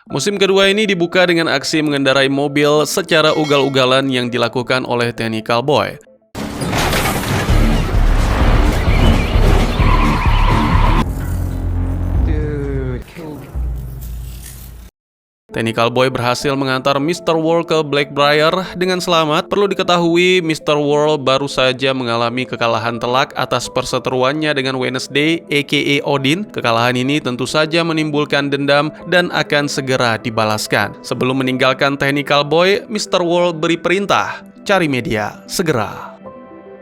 Musim kedua ini dibuka dengan aksi mengendarai mobil secara ugal-ugalan yang dilakukan oleh Technical Boy. Technical Boy berhasil mengantar Mr. World ke Blackbriar dengan selamat. Perlu diketahui, Mr. World baru saja mengalami kekalahan telak atas perseteruannya dengan Wednesday, aka Odin. Kekalahan ini tentu saja menimbulkan dendam dan akan segera dibalaskan. Sebelum meninggalkan Technical Boy, Mr. World beri perintah, cari media, segera.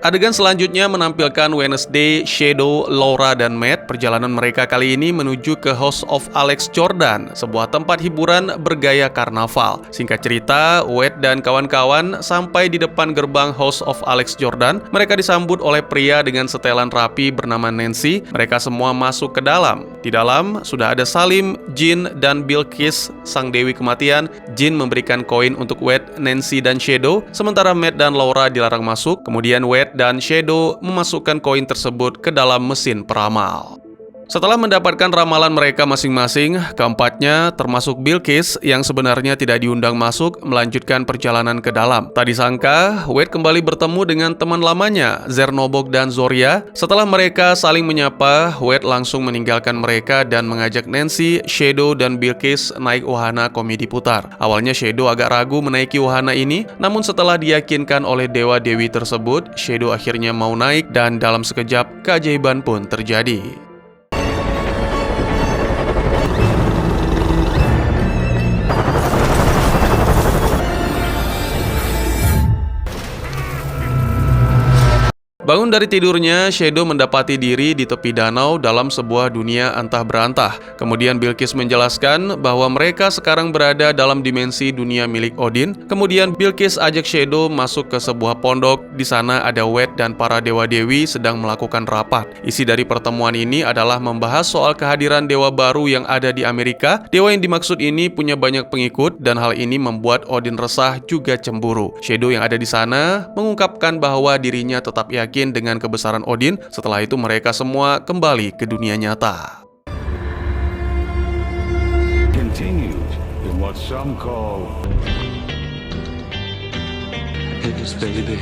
Adegan selanjutnya menampilkan Wednesday, Shadow, Laura, dan Matt. Perjalanan mereka kali ini menuju ke House of Alex Jordan, sebuah tempat hiburan bergaya karnaval. Singkat cerita, Wade dan kawan-kawan sampai di depan gerbang House of Alex Jordan. Mereka disambut oleh pria dengan setelan rapi bernama Nancy. Mereka semua masuk ke dalam. Di dalam sudah ada Salim, Jin, dan Bilqis, sang dewi kematian. Jin memberikan koin untuk Wade, Nancy, dan Shadow, sementara Matt dan Laura dilarang masuk. Kemudian Wade dan Shadow memasukkan koin tersebut ke dalam mesin peramal. Setelah mendapatkan ramalan mereka masing-masing, keempatnya termasuk Bilqis yang sebenarnya tidak diundang masuk melanjutkan perjalanan ke dalam. Tak disangka, Wade kembali bertemu dengan teman lamanya, Zernobog dan Zoria. Setelah mereka saling menyapa, Wade langsung meninggalkan mereka dan mengajak Nancy, Shadow, dan Bilqis naik wahana komedi putar. Awalnya Shadow agak ragu menaiki wahana ini, namun setelah diyakinkan oleh dewa-dewi tersebut, Shadow akhirnya mau naik dan dalam sekejap keajaiban pun terjadi. Bangun dari tidurnya, Shadow mendapati diri di tepi danau dalam sebuah dunia antah berantah. Kemudian Bilqis menjelaskan bahwa mereka sekarang berada dalam dimensi dunia milik Odin. Kemudian Bilqis ajak Shadow masuk ke sebuah pondok. Di sana ada Wade dan para dewa-dewi sedang melakukan rapat. Isi dari pertemuan ini adalah membahas soal kehadiran dewa baru yang ada di Amerika. Dewa yang dimaksud ini punya banyak pengikut dan hal ini membuat Odin resah juga cemburu. Shadow yang ada di sana mengungkapkan bahwa dirinya tetap yakin dengan kebesaran Odin. Setelah itu mereka semua kembali ke dunia nyata. Continued in what some call baby.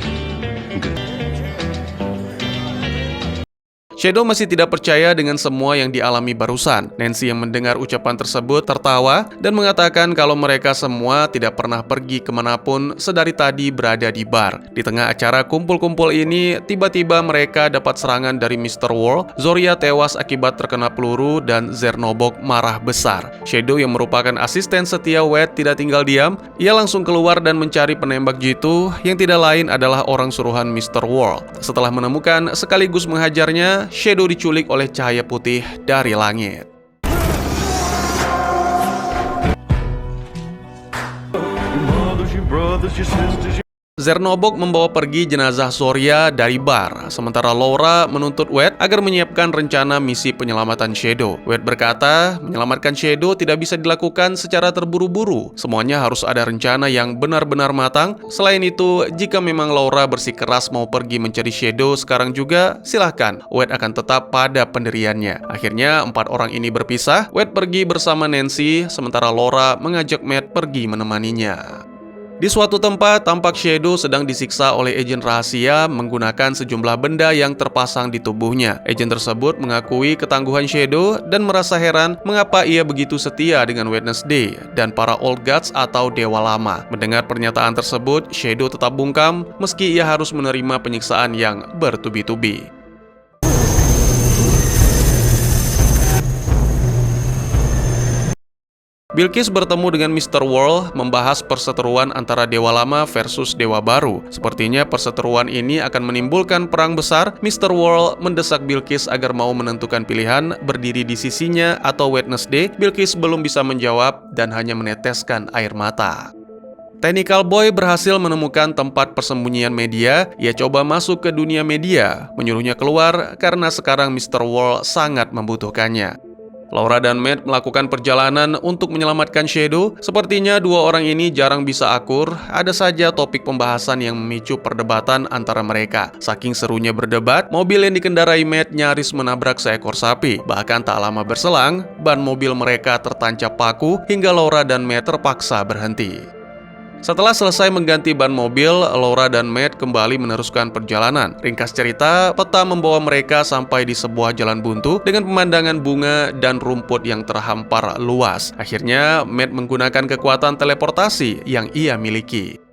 Shadow masih tidak percaya dengan semua yang dialami barusan. Nancy yang mendengar ucapan tersebut tertawa dan mengatakan kalau mereka semua tidak pernah pergi kemanapun sedari tadi berada di bar. Di tengah acara kumpul-kumpul ini, tiba-tiba mereka dapat serangan dari Mr. World. Zoria tewas akibat terkena peluru dan Zernobog marah besar. Shadow yang merupakan asisten setia Wade tidak tinggal diam. Ia langsung keluar dan mencari penembak jitu yang tidak lain adalah orang suruhan Mr. World. Setelah menemukan sekaligus menghajarnya, Shadow diculik oleh cahaya putih dari langit. Zernobog membawa pergi jenazah Zoria dari bar, sementara Laura menuntut Wade agar menyiapkan rencana misi penyelamatan Shadow. Wade berkata, menyelamatkan Shadow tidak bisa dilakukan secara terburu-buru. Semuanya harus ada rencana yang benar-benar matang. Selain itu, jika memang Laura bersikeras mau pergi mencari Shadow sekarang juga, silahkan. Wade akan tetap pada pendiriannya. Akhirnya, 4 orang ini berpisah. Wade pergi bersama Nancy, sementara Laura mengajak Matt pergi menemaninya. Di suatu tempat, tampak Shadow sedang disiksa oleh agen rahasia menggunakan sejumlah benda yang terpasang di tubuhnya. Agen tersebut mengakui ketangguhan Shadow dan merasa heran mengapa ia begitu setia dengan Wednesday dan para Old Gods atau dewa lama. Mendengar pernyataan tersebut, Shadow tetap bungkam meski ia harus menerima penyiksaan yang bertubi-tubi. Bilqis bertemu dengan Mr. World membahas perseteruan antara dewa lama versus dewa baru. Sepertinya perseteruan ini akan menimbulkan perang besar. Mr. World mendesak Bilqis agar mau menentukan pilihan berdiri di sisinya atau Wednesday. Bilqis belum bisa menjawab dan hanya meneteskan air mata. Technical Boy berhasil menemukan tempat persembunyian media. Ia coba masuk ke dunia media, menyuruhnya keluar karena sekarang Mr. World sangat membutuhkannya. Laura dan Matt melakukan perjalanan untuk menyelamatkan Shadow. Sepertinya dua orang ini jarang bisa akur, ada saja topik pembahasan yang memicu perdebatan antara mereka. Saking serunya berdebat, mobil yang dikendarai Matt nyaris menabrak seekor sapi. Bahkan tak lama berselang, ban mobil mereka tertancap paku hingga Laura dan Matt terpaksa berhenti. Setelah selesai mengganti ban mobil, Laura dan Matt kembali meneruskan perjalanan. Ringkas cerita, peta membawa mereka sampai di sebuah jalan buntu dengan pemandangan bunga dan rumput yang terhampar luas. Akhirnya, Matt menggunakan kekuatan teleportasi yang ia miliki.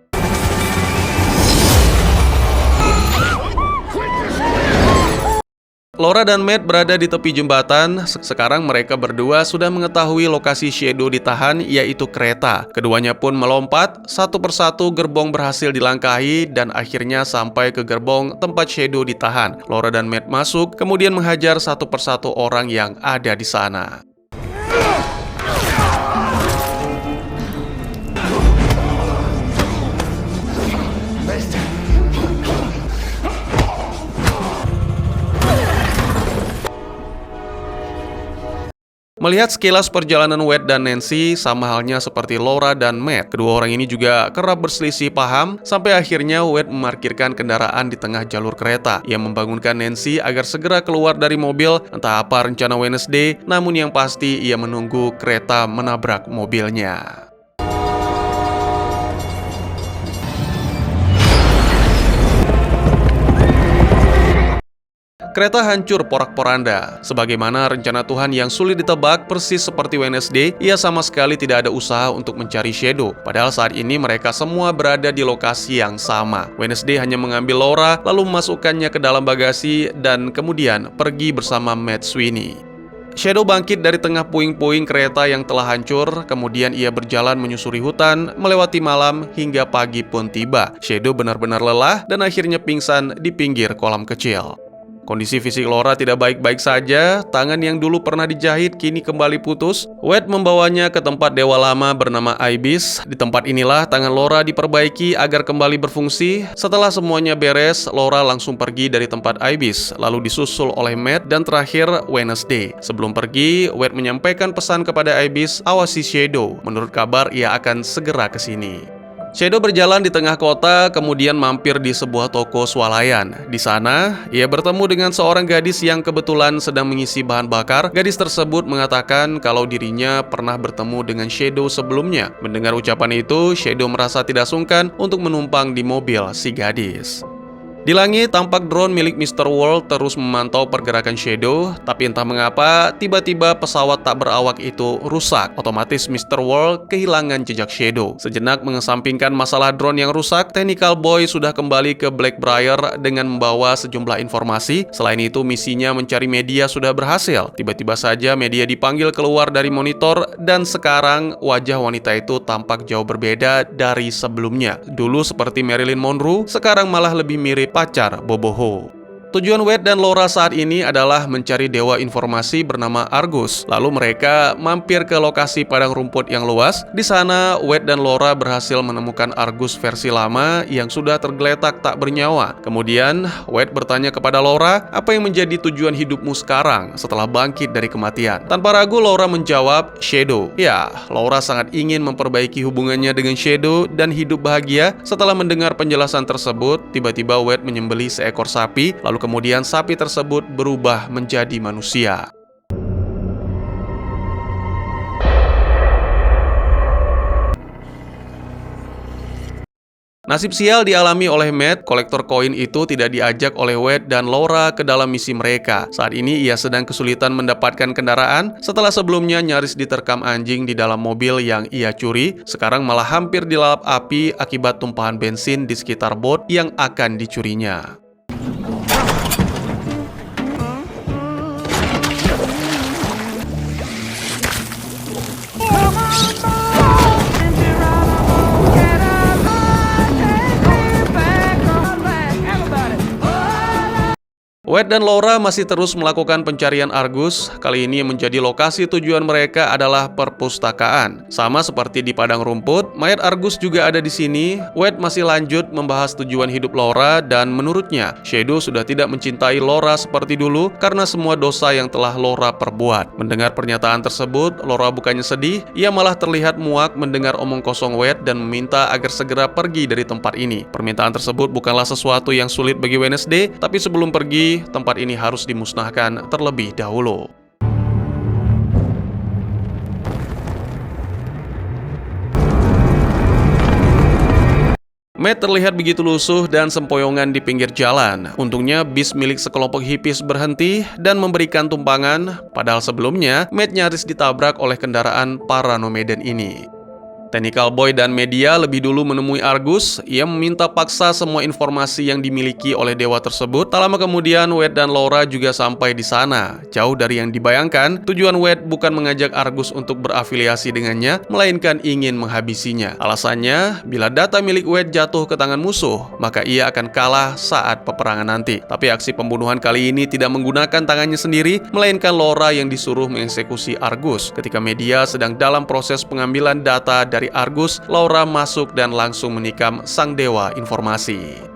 Laura dan Matt berada di tepi jembatan. Sekarang mereka berdua sudah mengetahui lokasi Shadow ditahan, yaitu kereta. Keduanya pun melompat, satu persatu gerbong berhasil dilangkahi dan akhirnya sampai ke gerbong tempat Shadow ditahan. Laura dan Matt masuk, kemudian menghajar satu persatu orang yang ada di sana. Melihat sekilas perjalanan Wade dan Nancy, sama halnya seperti Laura dan Matt. Kedua orang ini juga kerap berselisih paham, sampai akhirnya Wade memarkirkan kendaraan di tengah jalur kereta. Ia membangunkan Nancy agar segera keluar dari mobil, entah apa rencana Wednesday, namun yang pasti ia menunggu kereta menabrak mobilnya. Kereta hancur porak-poranda. Sebagaimana rencana Tuhan yang sulit ditebak, persis seperti Wednesday, ia sama sekali tidak ada usaha untuk mencari Shadow. Padahal saat ini mereka semua berada di lokasi yang sama. Wednesday hanya mengambil Laura, lalu memasukkannya ke dalam bagasi, dan kemudian pergi bersama Matt Sweeney. Shadow bangkit dari tengah puing-puing kereta yang telah hancur, kemudian ia berjalan menyusuri hutan, melewati malam, hingga pagi pun tiba. Shadow benar-benar lelah, dan akhirnya pingsan di pinggir kolam kecil. Kondisi fisik Laura tidak baik-baik saja, tangan yang dulu pernah dijahit kini kembali putus. Wade membawanya ke tempat dewa lama bernama Ibis. Di tempat inilah tangan Laura diperbaiki agar kembali berfungsi. Setelah semuanya beres, Laura langsung pergi dari tempat Ibis, lalu disusul oleh Matt dan terakhir Wednesday. Sebelum pergi, Wade menyampaikan pesan kepada Ibis, awasi Shadow. Menurut kabar, ia akan segera ke sini. Shadow berjalan di tengah kota, kemudian mampir di sebuah toko swalayan. Di sana, ia bertemu dengan seorang gadis yang kebetulan sedang mengisi bahan bakar. Gadis tersebut mengatakan kalau dirinya pernah bertemu dengan Shadow sebelumnya. Mendengar ucapan itu, Shadow merasa tidak sungkan untuk menumpang di mobil si gadis. Di langit, tampak drone milik Mr. World terus memantau pergerakan Shadow, tapi entah mengapa, tiba-tiba pesawat tak berawak itu rusak. Otomatis Mr. World kehilangan jejak Shadow. Sejenak mengesampingkan masalah drone yang rusak, Technical Boy sudah kembali ke Blackbriar dengan membawa sejumlah informasi. Selain itu, misinya mencari media sudah berhasil. Tiba-tiba saja media dipanggil keluar dari monitor, dan sekarang wajah wanita itu tampak jauh berbeda dari sebelumnya. Dulu seperti Marilyn Monroe, sekarang malah lebih mirip pacar Boboho. Tujuan Wade dan Laura saat ini adalah mencari dewa informasi bernama Argus. Lalu mereka mampir ke lokasi padang rumput yang luas. Di sana, Wade dan Laura berhasil menemukan Argus versi lama yang sudah tergeletak tak bernyawa. Kemudian, Wade bertanya kepada Laura, apa yang menjadi tujuan hidupmu sekarang setelah bangkit dari kematian? Tanpa ragu, Laura menjawab, Shadow. Ya, Laura sangat ingin memperbaiki hubungannya dengan Shadow dan hidup bahagia. Setelah mendengar penjelasan tersebut, tiba-tiba Wade menyembelih seekor sapi, lalu kemudian sapi tersebut berubah menjadi manusia. Nasib sial dialami oleh Matt, kolektor koin itu tidak diajak oleh Wade dan Laura ke dalam misi mereka. Saat ini ia sedang kesulitan mendapatkan kendaraan setelah sebelumnya nyaris diterkam anjing di dalam mobil yang ia curi. Sekarang malah hampir dilalap api akibat tumpahan bensin di sekitar bot yang akan dicurinya. Wade Wade dan Laura masih terus melakukan pencarian Argus. Kali ini yang menjadi lokasi tujuan mereka adalah perpustakaan. Sama seperti di padang rumput, mayat Argus juga ada di sini. Wade masih lanjut membahas tujuan hidup Laura dan menurutnya, Shadow sudah tidak mencintai Laura seperti dulu karena semua dosa yang telah Laura perbuat. Mendengar pernyataan tersebut, Laura bukannya sedih, ia malah terlihat muak mendengar omong kosong Wade dan meminta agar segera pergi dari tempat ini. Permintaan tersebut bukanlah sesuatu yang sulit bagi Wednesday, tapi sebelum pergi, tempat ini harus dimusnahkan terlebih dahulu. Matt terlihat begitu lusuh dan sempoyongan di pinggir jalan. Untungnya bis milik sekelompok hippies berhenti dan memberikan tumpangan, padahal sebelumnya Matt nyaris ditabrak oleh kendaraan para nomaden ini. Technical Boy dan media lebih dulu menemui Argus. Ia meminta paksa semua informasi yang dimiliki oleh dewa tersebut. Tak lama kemudian, Wade dan Laura juga sampai di sana. Jauh dari yang dibayangkan, tujuan Wade bukan mengajak Argus untuk berafiliasi dengannya, melainkan ingin menghabisinya. Alasannya, bila data milik Wade jatuh ke tangan musuh, maka ia akan kalah saat peperangan nanti. Tapi aksi pembunuhan kali ini tidak menggunakan tangannya sendiri, melainkan Laura yang disuruh mengeksekusi Argus. Ketika media sedang dalam proses pengambilan data dari Argus, Laura masuk dan langsung menikam sang dewa informasi.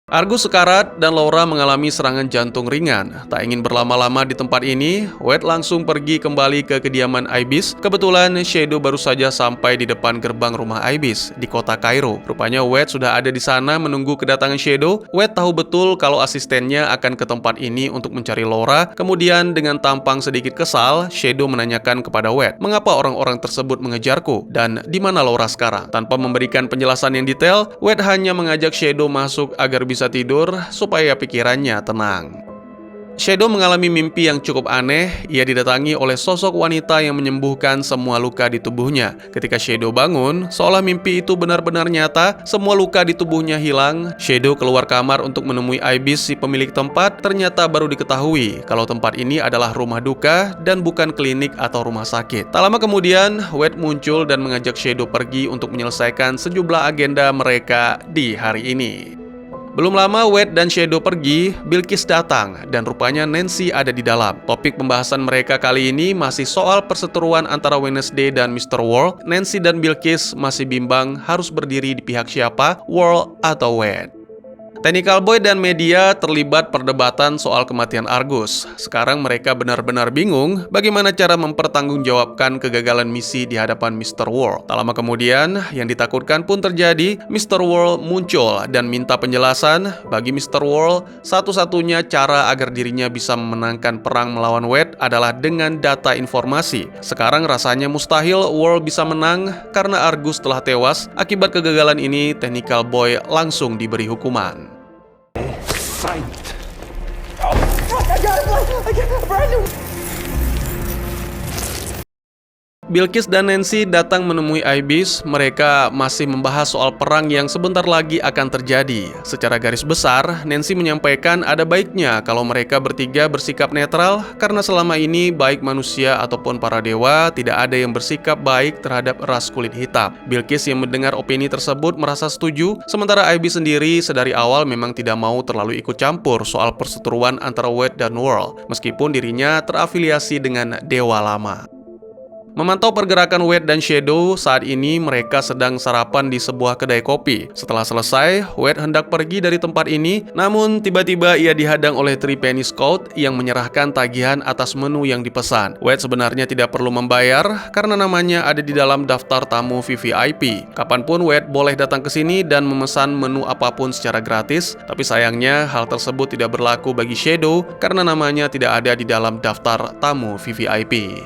Argus sekarat dan Laura mengalami serangan jantung ringan. Tak ingin berlama-lama di tempat ini, Wade langsung pergi kembali ke kediaman Ibis. Kebetulan Shadow baru saja sampai di depan gerbang rumah Ibis di kota Kairo. Rupanya Wade sudah ada di sana menunggu kedatangan Shadow. Wade tahu betul kalau asistennya akan ke tempat ini untuk mencari Laura. Kemudian dengan tampang sedikit kesal, Shadow menanyakan kepada Wade, mengapa orang-orang tersebut mengejarku dan di mana Laura sekarang? Tanpa memberikan penjelasan yang detail, Wade hanya mengajak Shadow masuk agar bisa tidur supaya pikirannya tenang. Shadow mengalami mimpi yang cukup aneh. Ia didatangi oleh sosok wanita yang menyembuhkan semua luka di tubuhnya. Ketika Shadow bangun, seolah mimpi itu benar-benar nyata, semua luka di tubuhnya hilang. Shadow keluar kamar untuk menemui Ibis, si pemilik tempat. Ternyata baru diketahui kalau tempat ini adalah rumah duka dan bukan klinik atau rumah sakit. Tak lama kemudian, Wade muncul dan mengajak Shadow pergi untuk menyelesaikan sejumlah agenda mereka di hari ini. Belum lama Wade dan Shadow pergi, Bilqis datang dan rupanya Nancy ada di dalam. Topik pembahasan mereka kali ini masih soal perseteruan antara Wednesday dan Mr. World. Nancy dan Bilqis masih bimbang harus berdiri di pihak siapa, World atau Wade. Technical Boy dan media terlibat perdebatan soal kematian Argus. Sekarang mereka benar-benar bingung bagaimana cara mempertanggungjawabkan kegagalan misi di hadapan Mr. World. Tak lama kemudian, yang ditakutkan pun terjadi. Mr. World muncul dan minta penjelasan. Bagi Mr. World, satu-satunya cara agar dirinya bisa memenangkan perang melawan Wade adalah dengan data informasi. Sekarang rasanya mustahil World bisa menang karena Argus telah tewas. Akibat kegagalan ini, Technical Boy langsung diberi hukuman. Sight. I got a brand new. Bilqis dan Nancy datang menemui Ibis. Mereka masih membahas soal perang yang sebentar lagi akan terjadi. Secara garis besar, Nancy menyampaikan ada baiknya kalau mereka bertiga bersikap netral karena selama ini baik manusia ataupun para dewa tidak ada yang bersikap baik terhadap ras kulit hitam. Bilqis yang mendengar opini tersebut merasa setuju, sementara Ibis sendiri sedari awal memang tidak mau terlalu ikut campur soal perseteruan antara Wade dan World, meskipun dirinya terafiliasi dengan dewa lama. Memantau pergerakan Wade dan Shadow, saat ini mereka sedang sarapan di sebuah kedai kopi. Setelah selesai, Wade hendak pergi dari tempat ini, namun tiba-tiba ia dihadang oleh Threepenny Scout yang menyerahkan tagihan atas menu yang dipesan. Wade sebenarnya tidak perlu membayar karena namanya ada di dalam daftar tamu VVIP. Kapanpun Wade boleh datang ke sini dan memesan menu apapun secara gratis, tapi sayangnya hal tersebut tidak berlaku bagi Shadow karena namanya tidak ada di dalam daftar tamu VVIP.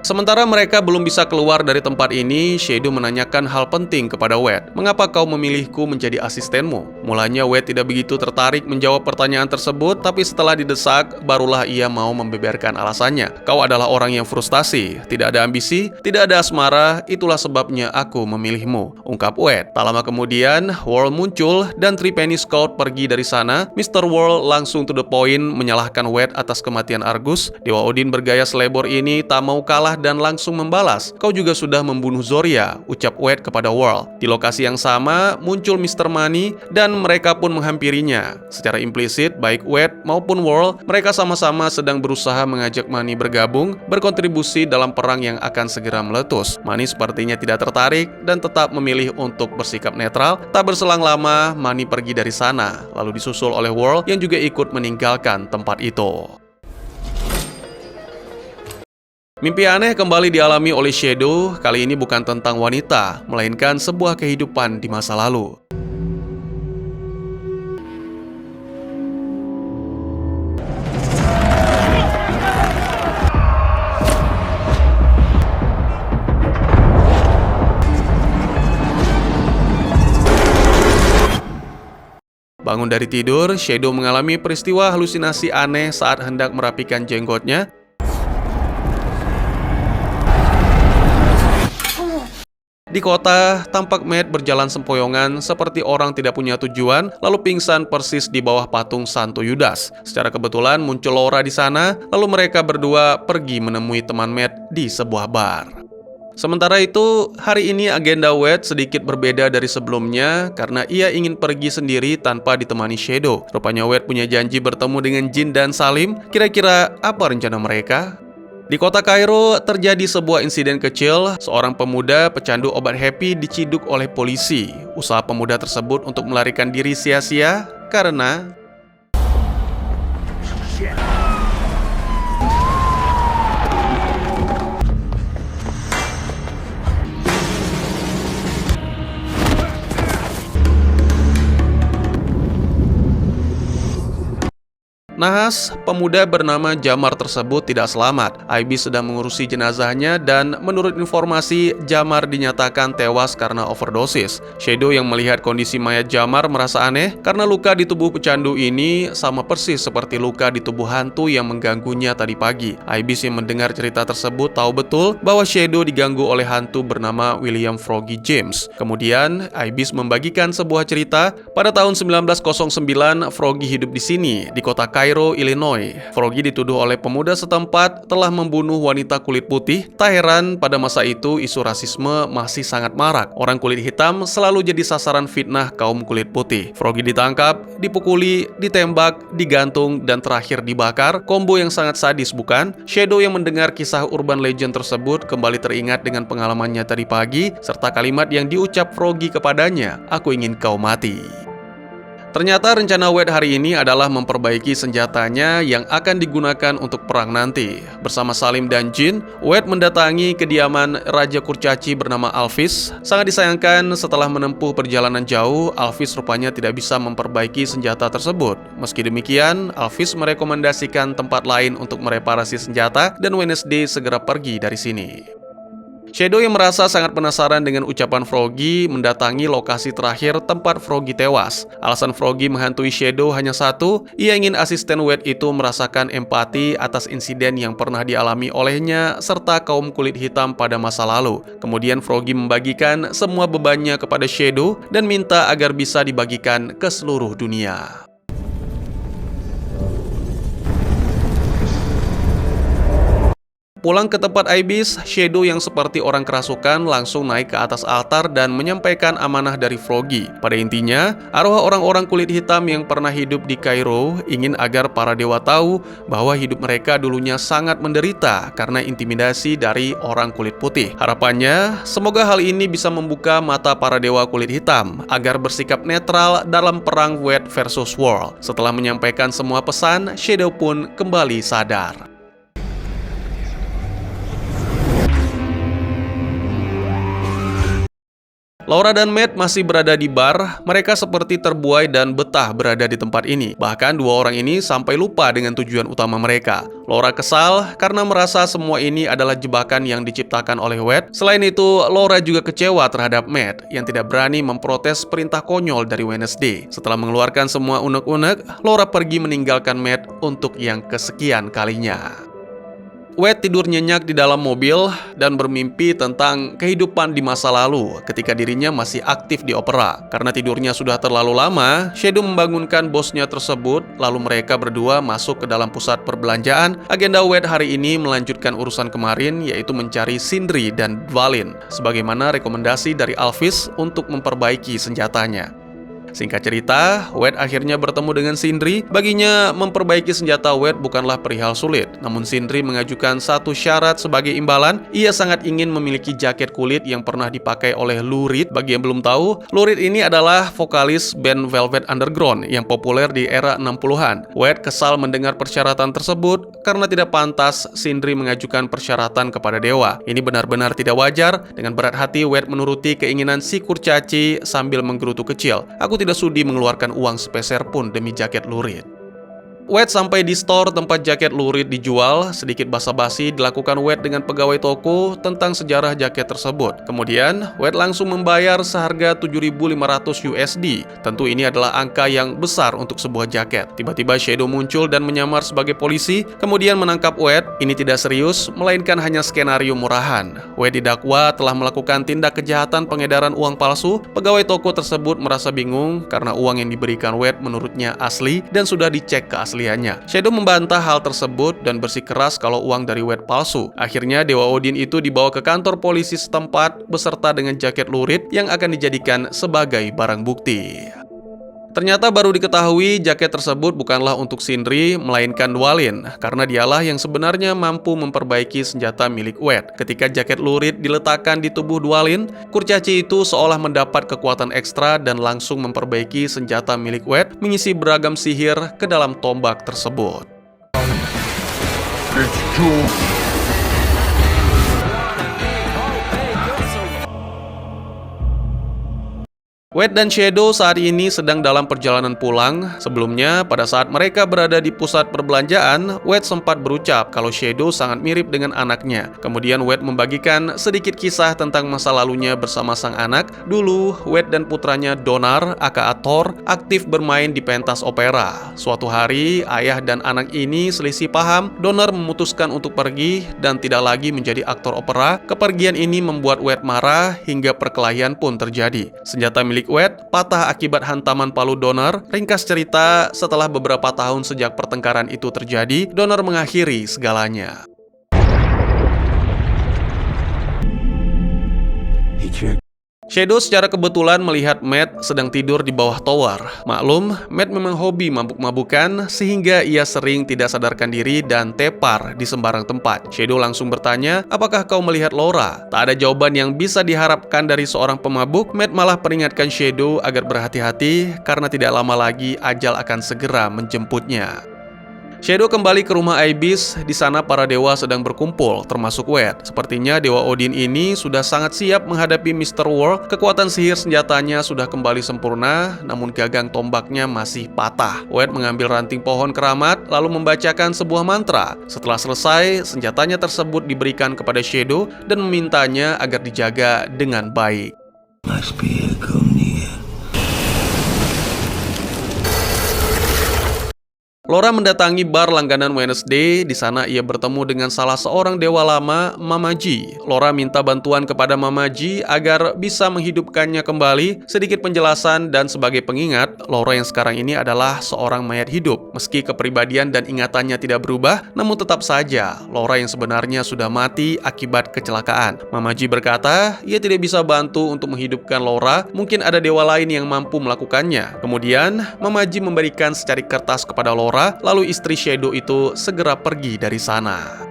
Sementara mereka belum bisa keluar dari tempat ini, Shadow menanyakan hal penting kepada Wade. Mengapa kau memilihku menjadi asistenmu? Mulanya Wade tidak begitu tertarik menjawab pertanyaan tersebut, tapi setelah didesak, barulah ia mau membeberkan alasannya. Kau adalah orang yang frustasi, tidak ada ambisi, tidak ada asmara, itulah sebabnya aku memilihmu, ungkap Wade. Tak lama kemudian, World muncul dan Threepenny Scout pergi dari sana. Mr. World langsung to the point menyalahkan Wade atas kematian Argus. Dewa Odin bergaya selebor ini tak mau kalah marah dan langsung membalas. "Kau juga sudah membunuh Zoria," ucap Wade kepada World. Di lokasi yang sama, muncul Mr. Money dan mereka pun menghampirinya. Secara implisit, baik Wade maupun World, mereka sama-sama sedang berusaha mengajak Money bergabung, berkontribusi dalam perang yang akan segera meletus. Money sepertinya tidak tertarik dan tetap memilih untuk bersikap netral. Tak berselang lama, Money pergi dari sana, lalu disusul oleh World yang juga ikut meninggalkan tempat itu. Mimpi aneh kembali dialami oleh Shadow, kali ini bukan tentang wanita, melainkan sebuah kehidupan di masa lalu. Bangun dari tidur, Shadow mengalami peristiwa halusinasi aneh saat hendak merapikan jenggotnya. Di kota, tampak Matt berjalan sempoyongan seperti orang tidak punya tujuan, lalu pingsan persis di bawah patung Santo Yudas. Secara kebetulan muncul Laura di sana, lalu mereka berdua pergi menemui teman Matt di sebuah bar. Sementara itu, hari ini agenda Wade sedikit berbeda dari sebelumnya karena ia ingin pergi sendiri tanpa ditemani Shadow. Rupanya Wade punya janji bertemu dengan Jin dan Salim. Kira-kira apa rencana mereka? Di kota Kairo, terjadi sebuah insiden kecil. Seorang pemuda pecandu obat happy diciduk oleh polisi. Usaha pemuda tersebut untuk melarikan diri sia-sia karena nahas, pemuda bernama Jamar tersebut tidak selamat. IB sedang mengurusi jenazahnya dan menurut informasi, Jamar dinyatakan tewas karena overdosis. Shadow yang melihat kondisi mayat Jamar merasa aneh karena luka di tubuh pecandu ini sama persis seperti luka di tubuh hantu yang mengganggunya tadi pagi. Ibis yang mendengar cerita tersebut tahu betul bahwa Shadow diganggu oleh hantu bernama William Froggy James. Kemudian, Ibis membagikan sebuah cerita. Pada tahun 1909, Froggy hidup di sini, di kota Cairo, Illinois. Froggy dituduh oleh pemuda setempat telah membunuh wanita kulit putih. Tak heran pada masa itu isu rasisme masih sangat marak. Orang kulit hitam selalu jadi sasaran fitnah kaum kulit putih. Froggy ditangkap, dipukuli, ditembak, digantung, dan terakhir dibakar. Kombo yang sangat sadis, bukan? Shadow yang mendengar kisah urban legend tersebut kembali teringat dengan pengalamannya tadi pagi serta kalimat yang diucap Froggy kepadanya, "Aku ingin kau mati." Ternyata rencana Wade hari ini adalah memperbaiki senjatanya yang akan digunakan untuk perang nanti. Bersama Salim dan Jin, Wade mendatangi kediaman Raja Kurcaci bernama Alphys. Sangat disayangkan setelah menempuh perjalanan jauh, Alphys rupanya tidak bisa memperbaiki senjata tersebut. Meski demikian, Alphys merekomendasikan tempat lain untuk mereparasi senjata dan Wednesday segera pergi dari sini. Shadow yang merasa sangat penasaran dengan ucapan Froggy mendatangi lokasi terakhir tempat Froggy tewas. Alasan Froggy menghantui Shadow hanya satu, ia ingin asisten Wade itu merasakan empati atas insiden yang pernah dialami olehnya serta kaum kulit hitam pada masa lalu. Kemudian Froggy membagikan semua bebannya kepada Shadow dan minta agar bisa dibagikan ke seluruh dunia. Pulang ke tempat Ibis, Shadow yang seperti orang kerasukan langsung naik ke atas altar dan menyampaikan amanah dari Froggy. Pada intinya, arwah orang-orang kulit hitam yang pernah hidup di Cairo ingin agar para dewa tahu bahwa hidup mereka dulunya sangat menderita karena intimidasi dari orang kulit putih. Harapannya, semoga hal ini bisa membuka mata para dewa kulit hitam agar bersikap netral dalam perang Wade versus World. Setelah menyampaikan semua pesan, Shadow pun kembali sadar. Laura dan Matt masih berada di bar. Mereka seperti terbuai dan betah berada di tempat ini. Bahkan dua orang ini sampai lupa dengan tujuan utama mereka. Laura kesal karena merasa semua ini adalah jebakan yang diciptakan oleh Wade. Selain itu, Laura juga kecewa terhadap Matt yang tidak berani memprotes perintah konyol dari Wednesday. Setelah mengeluarkan semua unek-unek, Laura pergi meninggalkan Matt untuk yang kesekian kalinya. Wade tidur nyenyak di dalam mobil dan bermimpi tentang kehidupan di masa lalu ketika dirinya masih aktif di opera. Karena tidurnya sudah terlalu lama, Shadow membangunkan bosnya tersebut, lalu mereka berdua masuk ke dalam pusat perbelanjaan. Agenda Wade hari ini melanjutkan urusan kemarin, yaitu mencari Sindri dan Dvalin, sebagaimana rekomendasi dari Alphys untuk memperbaiki senjatanya. Singkat cerita, Wade akhirnya bertemu dengan Sindri. Baginya, memperbaiki senjata Wade bukanlah perihal sulit. Namun Sindri mengajukan satu syarat sebagai imbalan. Ia sangat ingin memiliki jaket kulit yang pernah dipakai oleh Lou Reed. Bagi yang belum tahu, Lou Reed ini adalah vokalis band Velvet Underground yang populer di era 60-an. Wade kesal mendengar persyaratan tersebut karena tidak pantas Sindri mengajukan persyaratan kepada dewa. Ini benar-benar tidak wajar. Dengan berat hati, Wade menuruti keinginan si kurcaci sambil menggerutu kecil. Aku tidak sudi mengeluarkan uang sepeser pun demi jaket Lou Reed. Wade sampai di store tempat jaket Lou Reed dijual. Sedikit basa-basi dilakukan Wade dengan pegawai toko tentang sejarah jaket tersebut. Kemudian, Wade langsung membayar seharga 7.500 USD. Tentu ini adalah angka yang besar untuk sebuah jaket. Tiba-tiba Shadow muncul dan menyamar sebagai polisi, kemudian menangkap Wade. Ini tidak serius, melainkan hanya skenario murahan. Wade didakwa telah melakukan tindak kejahatan pengedaran uang palsu. Pegawai toko tersebut merasa bingung karena uang yang diberikan Wade menurutnya asli dan sudah dicek keasliannya. Shadow membantah hal tersebut dan bersikeras kalau uang dari Wade palsu. Akhirnya Dewa Odin itu dibawa ke kantor polisi setempat beserta dengan jaket Lou Reed yang akan dijadikan sebagai barang bukti. Ternyata baru diketahui jaket tersebut bukanlah untuk Sindri, melainkan Dvalin, karena dialah yang sebenarnya mampu memperbaiki senjata milik Wade. Ketika jaket Lou Reed diletakkan di tubuh Dvalin, kurcaci itu seolah mendapat kekuatan ekstra dan langsung memperbaiki senjata milik Wade, mengisi beragam sihir ke dalam tombak tersebut. Wade dan Shadow saat ini sedang dalam perjalanan pulang. Sebelumnya, pada saat mereka berada di pusat perbelanjaan, Wade sempat berucap kalau Shadow sangat mirip dengan anaknya. Kemudian Wade membagikan sedikit kisah tentang masa lalunya bersama sang anak. Dulu, Wade dan putranya Donar, aka Thor, aktif bermain di pentas opera. Suatu hari, ayah dan anak ini selisih paham. Donar memutuskan untuk pergi dan tidak lagi menjadi aktor opera. Kepergian ini membuat Wade marah hingga perkelahian pun terjadi. Senjata milik Wade patah akibat hantaman palu Donar. Ringkas cerita, setelah beberapa tahun sejak pertengkaran itu terjadi, Donar mengakhiri segalanya. Shadow secara kebetulan melihat Matt sedang tidur di bawah tower. Maklum, Matt memang hobi mabuk-mabukan sehingga ia sering tidak sadarkan diri dan tepar di sembarang tempat. Shadow langsung bertanya, apakah kau melihat Laura? Tak ada jawaban yang bisa diharapkan dari seorang pemabuk. Matt malah peringatkan Shadow agar berhati-hati karena tidak lama lagi ajal akan segera menjemputnya. Shadow kembali ke rumah Ibis. Di sana para dewa sedang berkumpul, termasuk Wade. Sepertinya Dewa Odin ini sudah sangat siap menghadapi Mr. World. Kekuatan sihir senjatanya sudah kembali sempurna, namun gagang tombaknya masih patah. Wade mengambil ranting pohon keramat, lalu membacakan sebuah mantra. Setelah selesai, senjatanya tersebut diberikan kepada Shadow dan memintanya agar dijaga dengan baik. Must be a Gumnia. Laura mendatangi bar langganan Wednesday. Di sana ia bertemu dengan salah seorang dewa lama, Mama G. Laura minta bantuan kepada Mama G agar bisa menghidupkannya kembali. Sedikit penjelasan dan sebagai pengingat, Laura yang sekarang ini adalah seorang mayat hidup. Meski kepribadian dan ingatannya tidak berubah, namun tetap saja Laura yang sebenarnya sudah mati akibat kecelakaan. Mama G berkata, ia tidak bisa bantu untuk menghidupkan Laura. Mungkin ada dewa lain yang mampu melakukannya. Kemudian, Mama G memberikan secarik kertas kepada Laura. Lalu istri Shadow itu segera pergi dari sana.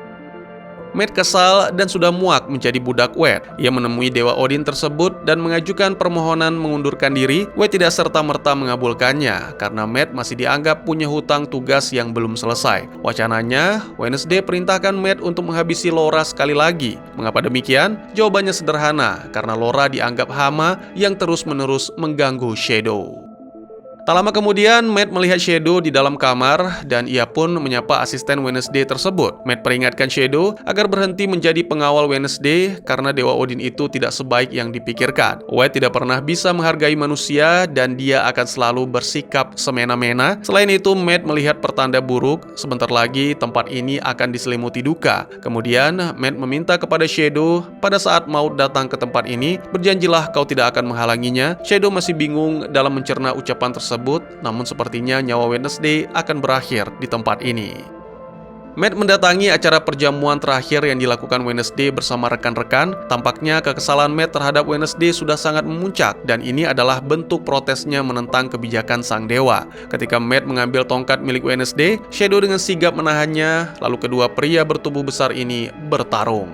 Matt kesal dan sudah muak menjadi budak Wade. Ia menemui Dewa Odin tersebut dan mengajukan permohonan mengundurkan diri. Wade tidak serta-merta mengabulkannya karena Matt masih dianggap punya hutang tugas yang belum selesai. Wacananya, Wednesday perintahkan Matt untuk menghabisi Laura sekali lagi. Mengapa demikian? Jawabannya sederhana, karena Laura dianggap hama yang terus-menerus mengganggu Shadow. Tak lama kemudian, Matt melihat Shadow di dalam kamar dan ia pun menyapa asisten Wednesday tersebut. Matt peringatkan Shadow agar berhenti menjadi pengawal Wednesday karena Dewa Odin itu tidak sebaik yang dipikirkan. Wade tidak pernah bisa menghargai manusia dan dia akan selalu bersikap semena-mena. Selain itu, Matt melihat pertanda buruk. Sebentar lagi tempat ini akan diselimuti duka. Kemudian, Matt meminta kepada Shadow, pada saat maut datang ke tempat ini, berjanjilah kau tidak akan menghalanginya. Shadow masih bingung dalam mencerna ucapan tersebut, namun sepertinya nyawa Wednesday akan berakhir di tempat ini. Matt mendatangi acara perjamuan terakhir yang dilakukan Wednesday bersama rekan-rekan. Tampaknya kekesalan Matt terhadap Wednesday sudah sangat memuncak dan ini adalah bentuk protesnya menentang kebijakan sang dewa. Ketika Matt mengambil tongkat milik Wednesday, Shadow dengan sigap menahannya, lalu kedua pria bertubuh besar ini bertarung.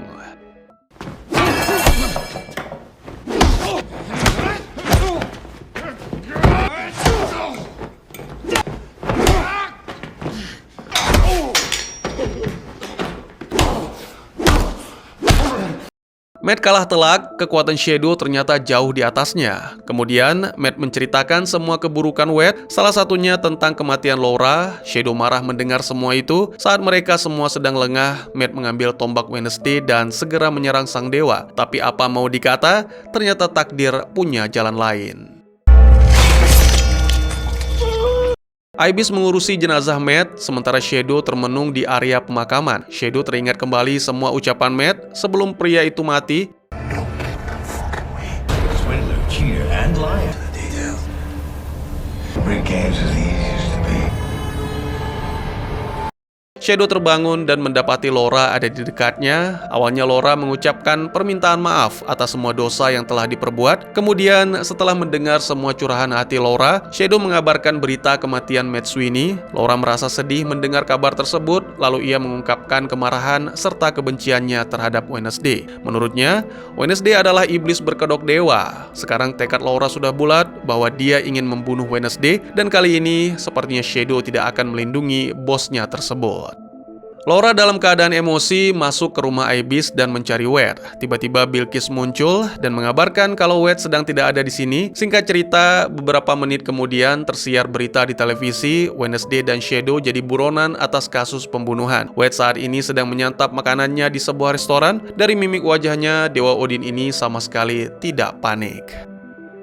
Matt kalah telak, kekuatan Shadow ternyata jauh di atasnya. Kemudian, Matt menceritakan semua keburukan Wade, salah satunya tentang kematian Laura. Shadow marah mendengar semua itu. Saat mereka semua sedang lengah, Matt mengambil tombak Wednesday dan segera menyerang sang dewa. Tapi apa mau dikata, ternyata takdir punya jalan lain. Ibis mengurusi jenazah Matt, sementara Shadow termenung di area pemakaman. Shadow teringat kembali semua ucapan Matt sebelum pria itu mati. Swindler, cheater, and liar. Rick Games is the easiest to beat. Shadow terbangun dan mendapati Laura ada di dekatnya. Awalnya Laura mengucapkan permintaan maaf atas semua dosa yang telah diperbuat. Kemudian setelah mendengar semua curahan hati Laura, Shadow mengabarkan berita kematian Matt Sweeney. Laura merasa sedih mendengar kabar tersebut, lalu ia mengungkapkan kemarahan serta kebenciannya terhadap Wednesday. Menurutnya, Wednesday adalah iblis berkedok dewa. Sekarang tekad Laura sudah bulat bahwa dia ingin membunuh Wednesday dan kali ini sepertinya Shadow tidak akan melindungi bosnya tersebut. Laura dalam keadaan emosi masuk ke rumah Ibis dan mencari Wade. Tiba-tiba Bilqis muncul dan mengabarkan kalau Wade sedang tidak ada di sini. Singkat cerita, beberapa menit kemudian tersiar berita di televisi, Wednesday dan Shadow jadi buronan atas kasus pembunuhan. Wade saat ini sedang menyantap makanannya di sebuah restoran. Dari mimik wajahnya, Dewa Odin ini sama sekali tidak panik.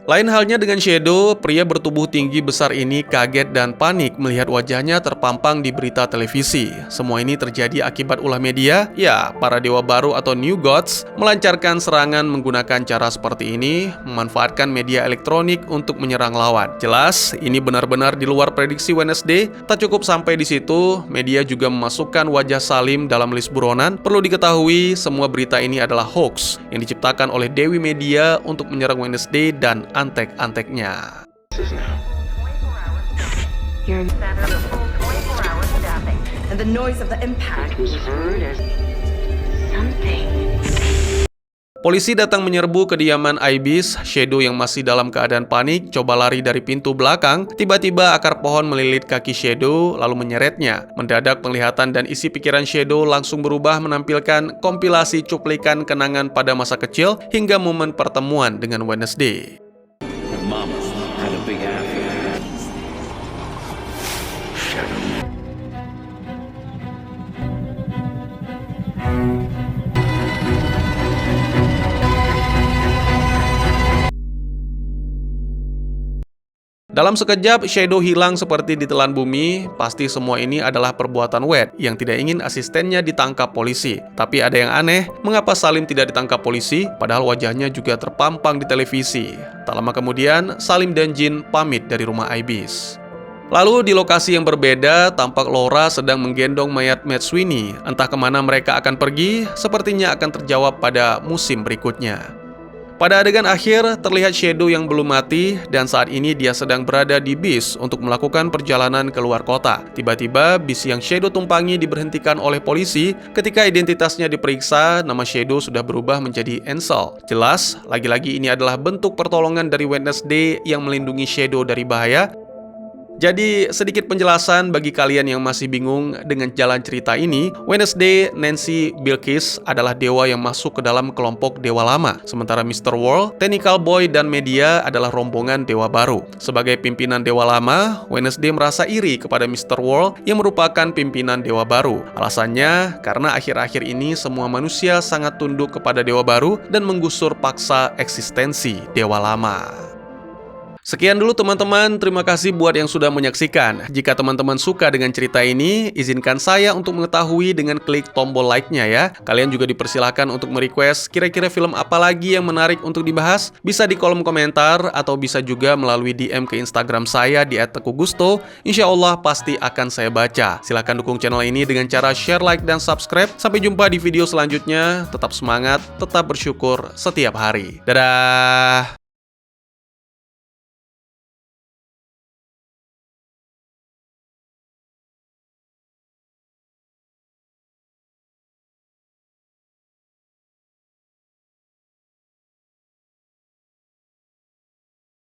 Lain halnya dengan Shadow, pria bertubuh tinggi besar ini kaget dan panik melihat wajahnya terpampang di berita televisi. Semua ini terjadi akibat ulah media. Ya, para dewa baru atau New Gods melancarkan serangan menggunakan cara seperti ini, memanfaatkan media elektronik untuk menyerang lawan. Jelas, ini benar-benar di luar prediksi Wednesday. Tak cukup sampai di situ, media juga memasukkan wajah Salim dalam list buronan. Perlu diketahui, semua berita ini adalah hoax yang diciptakan oleh Dewi Media untuk menyerang Wednesday dan antek-anteknya. You're in center of full 24-hour staffing, and the noise of the impact was heard as something. Polisi datang menyerbu kediaman Ibis. Shadow yang masih dalam keadaan panik coba lari dari pintu belakang. Tiba-tiba akar pohon melilit kaki Shadow lalu menyeretnya. Mendadak penglihatan dan isi pikiran Shadow langsung berubah menampilkan kompilasi cuplikan kenangan pada masa kecil hingga momen pertemuan dengan Wednesday. Mama had a big affair. Dalam sekejap, Shadow hilang seperti ditelan bumi. Pasti semua ini adalah perbuatan Wade yang tidak ingin asistennya ditangkap polisi. Tapi ada yang aneh, mengapa Salim tidak ditangkap polisi, padahal wajahnya juga terpampang di televisi. Tak lama kemudian, Salim dan Jin pamit dari rumah Ibis. Lalu di lokasi yang berbeda, tampak Laura sedang menggendong mayat Matt Sweeney. Entah kemana mereka akan pergi, sepertinya akan terjawab pada musim berikutnya. Pada adegan akhir, terlihat Shadow yang belum mati dan saat ini dia sedang berada di bis untuk melakukan perjalanan keluar kota. Tiba-tiba, bis yang Shadow tumpangi diberhentikan oleh polisi. Ketika identitasnya diperiksa, nama Shadow sudah berubah menjadi Ansel. Jelas, lagi-lagi ini adalah bentuk pertolongan dari Wednesday yang melindungi Shadow dari bahaya. Jadi, sedikit penjelasan bagi kalian yang masih bingung dengan jalan cerita ini. Wednesday, Nancy, Bilqis adalah dewa yang masuk ke dalam kelompok dewa lama. Sementara Mr. World, Technical Boy, dan Media adalah rombongan dewa baru. Sebagai pimpinan dewa lama, Wednesday merasa iri kepada Mr. World yang merupakan pimpinan dewa baru. Alasannya, karena akhir-akhir ini semua manusia sangat tunduk kepada dewa baru dan menggusur paksa eksistensi dewa lama. Sekian dulu teman-teman, terima kasih buat yang sudah menyaksikan. Jika teman-teman suka dengan cerita ini, izinkan saya untuk mengetahui dengan klik tombol like-nya ya. Kalian juga dipersilahkan untuk merequest kira-kira film apa lagi yang menarik untuk dibahas. Bisa di kolom komentar atau bisa juga melalui DM ke Instagram saya di @teguhgusto. Insya Allah pasti akan saya baca. Silahkan dukung channel ini dengan cara share, like, dan subscribe. Sampai jumpa di video selanjutnya. Tetap semangat, tetap bersyukur setiap hari. Dadah!